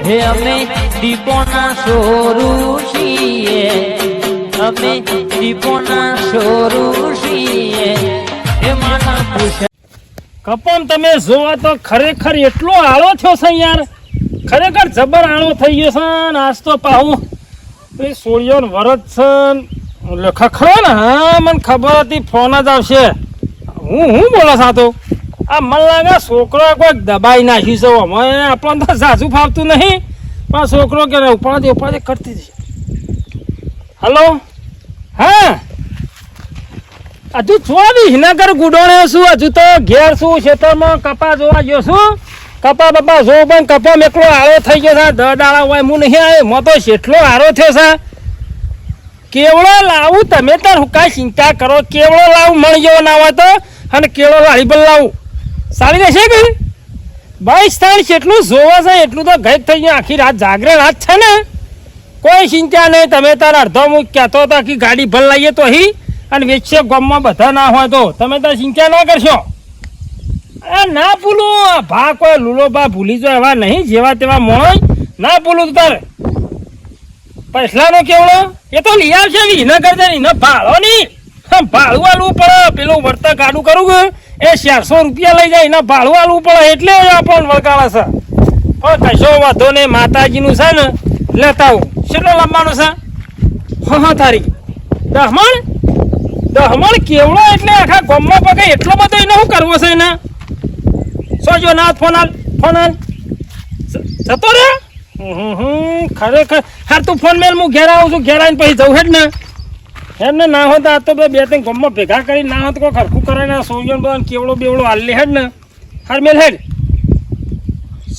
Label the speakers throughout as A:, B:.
A: હે અમે દીપોના સોરું છીએ, અમે દીપોના સોરું છીએ. હે માના પૂછે
B: કપમ તમે જોવા તો ખરેખર એટલો આળો થયો છે યાર, ખરેખર જબર આળો થઈ ગયો છે. આજ તો પાહું સોળિયો વરત છે ખખડો ને. હા મને ખબર હતી ફોન જ આવશે. હું બોલો છો તો આ મને લાગે છોકરો કોઈક દબાઈ નાખ્યું છે. અમે આપણને તો ઝાઝું ફાવતું નહીં, પણ છોકરો કે ઉપાડે કરતી હતી. હલો હા હજુ જોવા હિનાગર ગુડોણે છું, હજુ તો ઘેર છું, ખેતરમાં કપા જોવા ગયો છું. કપા બપા જો પણ કપા એકલો આરો થઈ ગયો છે. 10 દાડા હોય હું નહીં આવે મો તો જેટલો આરો થયો છે. કેવડો લાવું તમે તાર હું કાંઈ ચિંતા કરો, કેવડો લાવું મળી ગયો ના હોય તો, અને કેવડો લાવી પણ લાવું સારી રહેશે કે ભાઈ. સ્થળ જેટલું જોવા છે એટલું તો ગઈક થઈ ગયું. આખી રાત જાગરણ રાત છે ને, કોઈ ચિંતા નહીં. તમે તાર અડધો હું કહેતો હતો આખી ગાડી ભલ લાવીએ તો હી અને વેચશે ગામમાં બધા ના હોય તો તમે તાર ચિંતા ના કરશો. ના ભૂલું ભા કોઈ લૂલો ભા ભૂલી જાય એવા નહીં, જેવા તેવા મોય ના ભૂલું તારે. પૈસલાનો કેવડો એ તો લઈ આવશે વિના કરતા નહીં ભાડો નહીં, ભાડું આલવું પડે. પેલું વર્તક ગાડું કરું કે એ 400 રૂપિયા લઈ જાય એના ભાડું આલવું પડે, એટલે આપણને વળગાળે છે. પણ કશો વાંધો નહીં, માતાજીનું છે ને લેતા આવું. કેટલો લંબાનું છે? હા તારી 10 મણ કેવડો એટલે આખા ગામમાં પગે એટલો બધો એને શું કરવો છે એને? સોજો ના ફોન હાલ જતો રે. ખરેખર હાર તું ફોન મેલ હું ઘેર આવું છું, ઘેર આવીને પછી જવું હેડ ને. હેડ ને ના હોત આ તો 2-3 ગામમાં ભેગા કરી ના હોત કોઈ ખરખું કરે ને સોજો બધા કેવડો બેવડો હાલ લે હેડ ને. હાર મેલ હેડ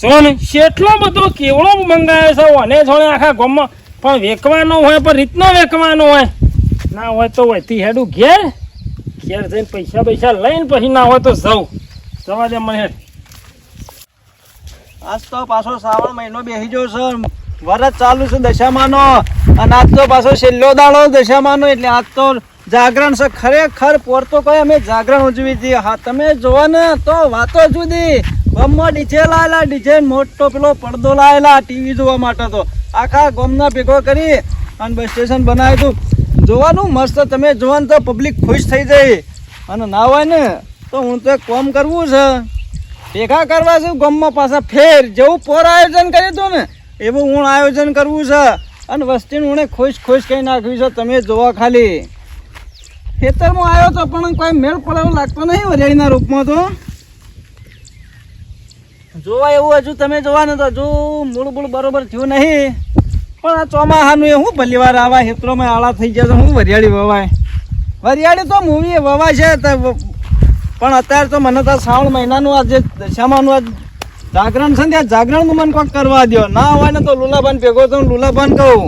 B: સોન કેટલો બધો કેવડો મંગાવે છે અને જોડે આખા ગામમાં. પણ વેકવાનો હોય પણ રીતનો વેકવાનો હોય, ના હોય તો હોયથી હેડું ઘેર જઈને પૈસા લઈને પછી ના હોય તો જવા દે મને હેડ.
C: આજ તો પાછો શ્રાવણ મહિનો બેસી ગયો છે, વરસ ચાલુ છે દશામાનો, અને આજ તો પાછો છેલ્લો દાડો દશામાનો, એટલે આજ તો જાગરણ છે. ખરેખર પોર તો કોઈ અમે જાગરણ ઉજવી હતી. હા તમે જોવા ને તો વાતો જુદી. ગામમાં ડીજે લાયેલા, ડીજે મોટો પેલો પડદો લાયેલા ટીવી જોવા માટે. તો આખા ગામના ભેગો કરી અને બસ સ્ટેશન બનાવ્યું હતું. જોવાનું મસ્ત, તમે જોવાનું તો પબ્લિક ખુશ થઈ જાય. અને ના હોય ને તો હું તો એક કામ કરવું છે, ભેગા કરવા છે ગામમાં પાછા ફેર જેવું પોર આયોજન કર્યું હતું ને એવું હું આયોજન કરવું છે. અને વસ્તીને હું ખુશ કહી નાખ્યું છે. તમે જોવા ખાલી ખેતરમાં આવ્યો તો પણ કોઈ મેળ પડે એવું લાગતો નહીં વરિયાળીના રૂપમાં. તો જોવા એવું હજુ તમે જોવા તો હજુ મૂળ બરોબર થયું નહીં. પણ આ ચોમાસાનું એ હું ભલી વાર આવા ખેતરોમાં આળા થઈ ગયા તો હું વરિયાળી વવાય. વરિયાળી તો મૂવી વવાય છે, પણ અત્યારે તો મને તો શ્રાવણ મહિનાનું આ જે દશામાનું આ જાગરણ છે ને ત્યાં જાગરણનું મને કોઈક કરવા દો. ના હોય ને તો લુલાબાન ભેગો તો લુલાબાન કહું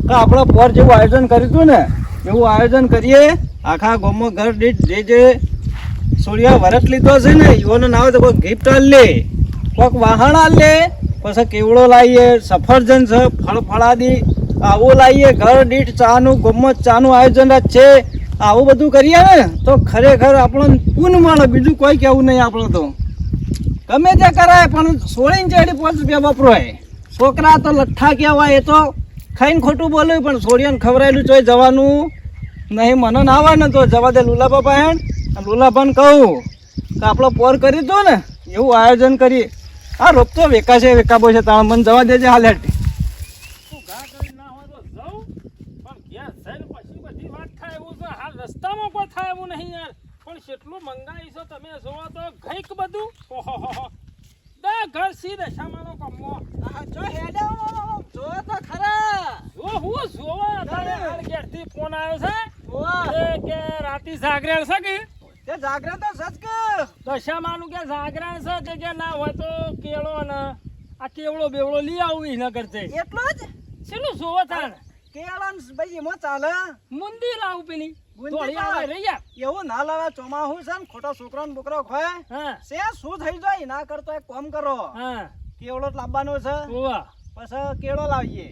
C: કે આપણે પોર જેવું આયોજન કર્યું હતું ને એવું આયોજન કરીએ. આખા ગામમાં ઘર દીઠ જે સોળિયા વરસ લીધો છે ને એઓને ના હોય તો કોઈ ગિફ્ટ આલ લે, કોઈક વાહણ આલ લે, પછી કેવડો લાવીએ, સફરજન છે, ફળાદી આવું લાવીએ. ઘર દીઠ ચાનું ગામમાં ચાનું આયોજન જ છે. આવું બધું કરીએ ને તો ખરેખર આપણને પૂન મળે, બીજું કોઈ કહેવું નહીં. આપણે તો ગમે તે કરાય પણ 16 ચેડી 5 રૂપિયા વપરાય. છોકરા તો લઠ્ઠા કહેવાય, એ તો ખાઈને ખોટું બોલ્યું, પણ છોડીને ખવડાયેલું ચોય જવાનું નહીં. મને ના આવે ને તો જવા દે લુલાબા પાસે. લુલાબાને કહું કે આપણો પોર કરી દો ને એવું આયોજન કરીએ. આ રોપ તો વેકાબો છે તાણ મને જવા દેજે હાલ હેઠ.
B: રસ્તામાં કોઈ થાય એવું નહીં યાર, પણ કેટલું મંગાવી છો તમે જોવો તો ગઈક બધું. ઘર સી દશામાનો કમો
C: જો હેડો જો તો ખરા
B: હું જોવા તારે ઘેરથી ફોન આવ્યો છે કે રાતી જાગરણ છે કે
C: તે જાગરણ તો સચ કે
B: દશામાનું કે જાગરણ છે કે ના હોય તો કેળો ને આ કેવડો બેવડો લઈ આવું એના કરતે
C: એટલો જ
B: શેનું જોવો તાર
C: કેળન ભાઈ એમાં ચાલે
B: મુંદી લાવું પેલી થોડી આવે રહી જા.
C: એવું ના લાવે, ચોમાહું છે ને ખોટો છોકરાનો બોકરો ખોય છે શું થઈ જાય. ના કરતો એક કામ કરો, કેવડો લાવવાનો છે પછી કેળો લાવીએ.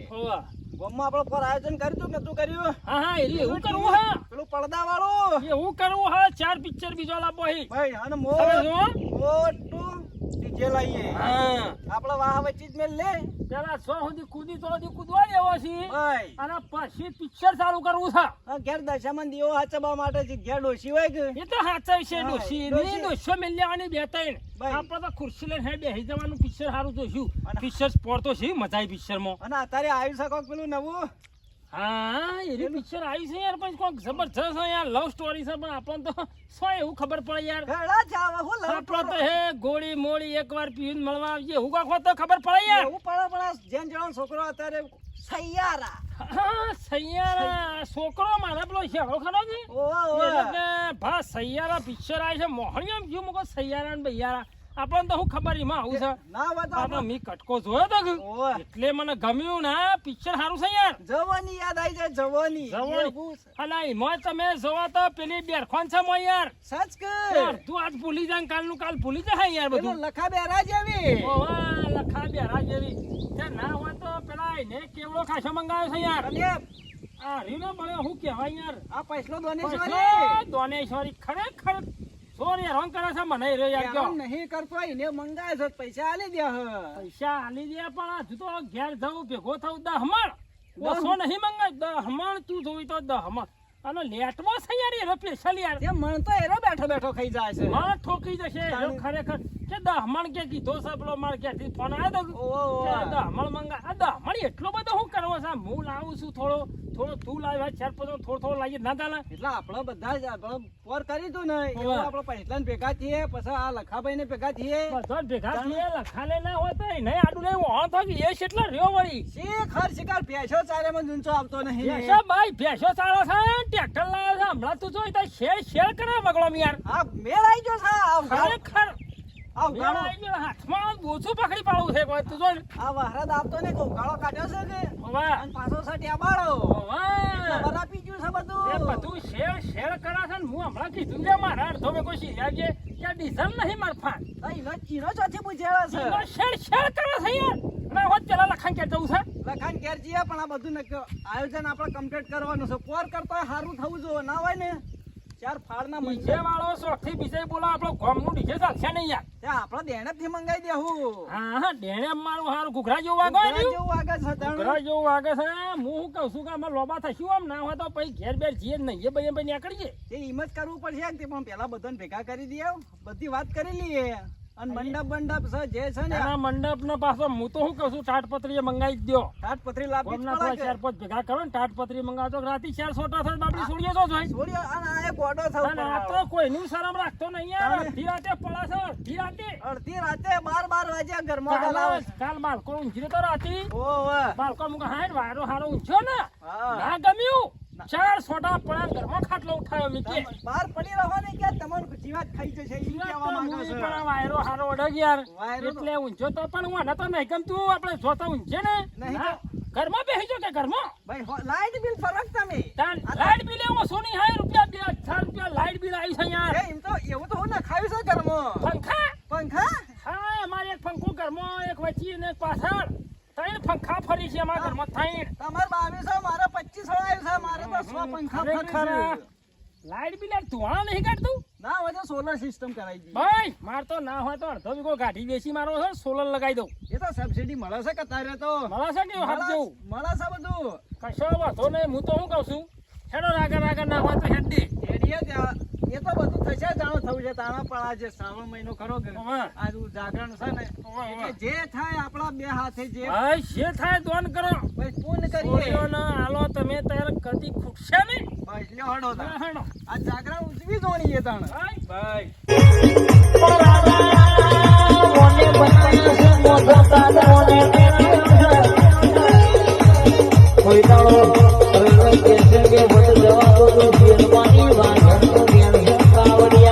C: ગામમાં આપણે પર આયોજન કર્યું કે તું કર્યું?
B: હા એવું કરવું હા,
C: પેલું પડદા વાળું
B: એવું કરવું હા. 4 પિક્ચર બીજો લાવવો હી
C: ભાઈ અને મોટું બીજે લાવીએ
B: હા
C: આપડે વાહ વચ્ચે જ મેલ લે
B: પેલા 100 સુધી કૂદવા દેવો છે
C: ભાઈ
B: અને પછી પિક્ચર ચાલુ કરવું છે
C: આ ઘેર દશામાં દીવો હાચવા માટે છે ઘેર ડોશી હોય કે
B: એ તો સાચા છે
C: હા,
B: ડોશી
C: ડોશી.
B: ની ડોશો મેલ લેવાની બે ત્રણ
C: ભાઈ.
B: આપણે તો ખુરશી લઈને હે બેસી જવાનું પિક્ચર સારું જોઈશું
C: અને-
B: પિક્ચર સ્પોર તો છે મજા આવી પિક્ચરમાં
C: અને અત્યારે આવી શકો પેલું નવું
B: હા એ પિક્ચર આવી છે યાર પણ કોઈક જબરજસ્ત છે યાર લવ સ્ટોરી છે પણ આપણને તો શું એવું ખબર પડે યાર
C: ઘણા જ આવે હું લવ
B: આપણો તો હે ગોળી મોળી એકવાર પીને મળવા આવીએ હું કાંઈ તો ખબર પડે યાર
C: એવું પડે પણ આ જેન જવાનો છોકરો અત્યારે સૈયારા
B: હા સૈયારા છોકરો મારા પેલો શેરો ખરો છે
C: ઓવા
B: એટલે કે ભા સૈયારા પિક્ચર આવે છે મોહણીઓ ગયું મુકો સૈયારા ને બૈયારા આપણને તો હું ખબર એમાં આવું છે
C: ના હોય તો
B: આપણે મી કટકો જોયો તો કે
C: ઓવે.
B: એટલે મને ગમ્યું ના પિક્ચર સારું છે યાર
C: જવાની યાદ આવી જાય જવાની
B: જવાની.
C: એવું છે.
B: અલા એમાં તમે જોવા તો પેલી બેરખોન છે મોય યાર
C: સચ કે
B: તું આજ ભૂલી જાય ને કાલનું કાલ ભૂલી જાય યાર
C: પેલો
B: બધું
C: લખા બેરા જેવી
B: ઓવા લખા બેરા જેવી તે ના હોય તો પેલા એને કેવડો ખાસો મંગાવ્યો છે યાર
C: અને
B: આ રીનો બળે હું કહેવાય યાર
C: આ પૈસલો દોનેશ્વરી
B: પૈસા દોનેશ્વરી ખરેખર સોરી રંગ કરે છે મને રે યાર કયો
C: એમ નહીં કરતો એને મંગાય છે પૈસા આલી દે હ
B: પૈસા આલી દે પણ હજુ તો ઘેર જવું ભેગો થવું દહમણ 200 નહીં મંગાય દહમણ તું જોઈ તો દહમણ અને લેટવો છે યાર એનો સ્પેશિયલ યાર
C: તે મન તો એરો બેઠો બેઠો ખાઈ જાય છે
B: માં ઠોકી જશે એનો ખરેખર કે દહમણ કે કીધો છે પેલો માર ક્યાંથી ફોન આવ્યો તો
C: ઓવો
B: કે દહમણ મંગા આ દહમણ એટલો બધો હું કરવો છે હું લાવું છું થોડો તું લાવ્યા ચાર પછી થોડો લાવી ના ચાલે
C: એટલે આપણે બધા જ આપણે પોર કરી દઉં ને એવું
B: ઓવે.
C: આપણે પૈસા ભેગા થઈએ પછી આ લખાભાઈ ને ભેગા થઈએ
B: બધો જ ભેગા થઈએ લખાલે ના હોય તો નહીં આડું નહીં ઓણ થકી એ કેટલા રહ્યો વળી
C: શિખર શિકાર ભેંસો ચારેમાં ઊંચો આવતો નહીં
B: ભેંસો ભાઈ ભેંસો ચાલો છે ટ્રેક્ટર લાવ્યો છે હમણાં તું જોઈ તો શેર કરે મગળો યાર
C: આ મેળ આવી ગયો છે આ ગાળો-
B: ખરેખર
C: આ
B: મેળ
C: ગાળો
B: આવી ગયો, હાથમાં બોછું પકડી પાડવું છે કોઈ તું જોઈ
C: આ વહરાદ આપતો ને કહું ગાળો કાઢ્યો છે કે
B: ઓવા
C: અને પાછો સટ્યા બાળો
B: ઓવા
C: બરા પી ગયું છે
B: એ
C: બધું
B: બધું શેર કરે છે ને હું હમણાં કીધું લે મારા અડધો મેં કોઈ શીર્યા છે કે ડીઝલ નહીં મારફા
C: ઈનો ચોથી પૂછેલા છે
B: એનો શેર કરે છે યાર અને હોત પેલા લખાણ કે જવું છે
C: લખાણ ઘેર જઈએ પણ આ બધું આયોજન આપણે કમ્પ્લીટ કરવાનું છે પોર કરતો સારું થવું જોઈએ ના હોય ને ચાર ફાળના
B: ડીજે
C: મંજે
B: વાળો શોખથી બીજે બોલો આપણો ગામનું ડીજે ચાલશે નહીં યાર
C: ત્યાં આપણે દેણેથી મંગાઈ દેવું
B: હા ડેણે મારું હારું ઘૂઘરા જેવું વાગો
C: ઘોડા
B: રહ્યું
C: જેવું આગળ છે તાણ.
B: ઘૂઘરા જેવું વાગે છે હું શું કહું છું કે અમે લોબા થશું આમ ના હોય તો પછી ઘેર બેર જઈએ નહીં એ ભાઈ નીકળીએ
C: તે એમ જ કરવું પડશે તે પણ પેલા બધાને ભેગા કરી દઈએ બધી વાત કરી લઈએ અને મંડપ બંડપ છે જે છે ને
B: એના મંડપ નો પાછો હું તો શું કહું છું તાટપત્રી મંગાવી જ દો
C: તાટપત્રી લાવવી જ
B: ગામના
C: પડે
B: થોડા ચાર પાંચ ભેગા કરો ને તાટપત્રી મંગાવતો રાતી 4 સોટા થાય બાપડી છોડીએ તો જોઈ
C: છોડીઓ અને આ એક ગોડો થવું
B: અને આ
C: પડે
B: તો કોઈનું શરમ રાખતો નહીં યાર
C: તાણે.
B: અડધી રાતે પડા છે અડધી રાતે
C: અડધી રાતે 12 વાગ્યા ઘરમાં બોલાવે
B: કાલ બાળકો ઊંઘી તો રાતી
C: ઓવે
B: બાળકો મુકા હાઈટ વાયરો હારો ઊંઘ્યો ને
C: હા
B: ના ગમ્યું 4 સોટા પડ્યા ઘરમાં ખાટલો ઉઠાયો મીકે
C: બહાર પડી રહો ને કે તમારું જીવાત ખાઈ જશે ઈ કહેવા માંગે છે
B: વાયરો હારો અડગ યાર
C: વાયરો તો-
B: એટલે ઊંઝો તો પણ હું આને તો નહીં ગમતું આપણે જોતા ઊંઝે ને
C: નહીં
B: ના. ઘરમાં બેસી જો કે ઘરમાં
C: ભાઈ લાઈટ બિલ ફરક તમે
B: તાન લાઈટ બિલ એવો સોની હાય રૂપિયા 2000 રૂપિયા લાઈટ બિલ આવી છે યાર
C: એમ તો એવું તો હું ના ખાવી છે ઘરમાં
B: પંખા
C: પંખા
B: હા અમારે એક પંખો ઘરમાં એક વચ્ચે ને એક પાછળ ત્રણ પંખા ફરી છે અમારા ઘરમાં ત્રણ
C: તમારે 2200 મારે 2500 આવ્યું છે મારે તો 100 પંખા ફરી
B: ખરેખર
C: છે
B: લાઈટ બિલ યાર ધુવાણા નહીં કાઢતું
C: ના હોય તો સોલર સિસ્ટમ કરાવી દઈએ
B: ભાઈ માર તો ના હોય તો અડધો વીઘો ગાડી બેસી મારો છે સોલર લગાવી દઉં
C: એ તો સબસિડી મળે છે કે તારે તો
B: મળે છે કે હાથ જેવું
C: મળે છે બધું
B: કશો વાંધો નહીં હું તો શું કહું છું હેડો રાગા ના હોય તો હેડી
C: એડીએ ત્યાં એ તો બધું થશે જાણો થવું છે તાણા પણ આ જે શ્રાવણ મહિનો ખરો કે
B: ઓવે.
C: આ જાગરણ છે ને
B: ઓવે, ઓવે.
C: એટલે જે થાય આપણા બે હાથે જે
B: ભાઈ જે થાય દોન કરો
C: ભાઈ પૂર્ણ કરીએ
B: છોડીઓને હાલો તમે તાર કદી ખૂટશે નહીં
C: બસ લ્યો હડો તાણ.
B: હેડો
C: આ જાગરણ ઉજવી જોણીએ તાણ
B: ભાઈ
C: ભાઈ
A: મોને બનાવ્યો છે મોઢો કાઢ મોને કોઈ દાડો રેલવે સ્ટેશન કે વડ જવા તો જેલવાની વાંધો ઘેર ઘેર કાવડિયા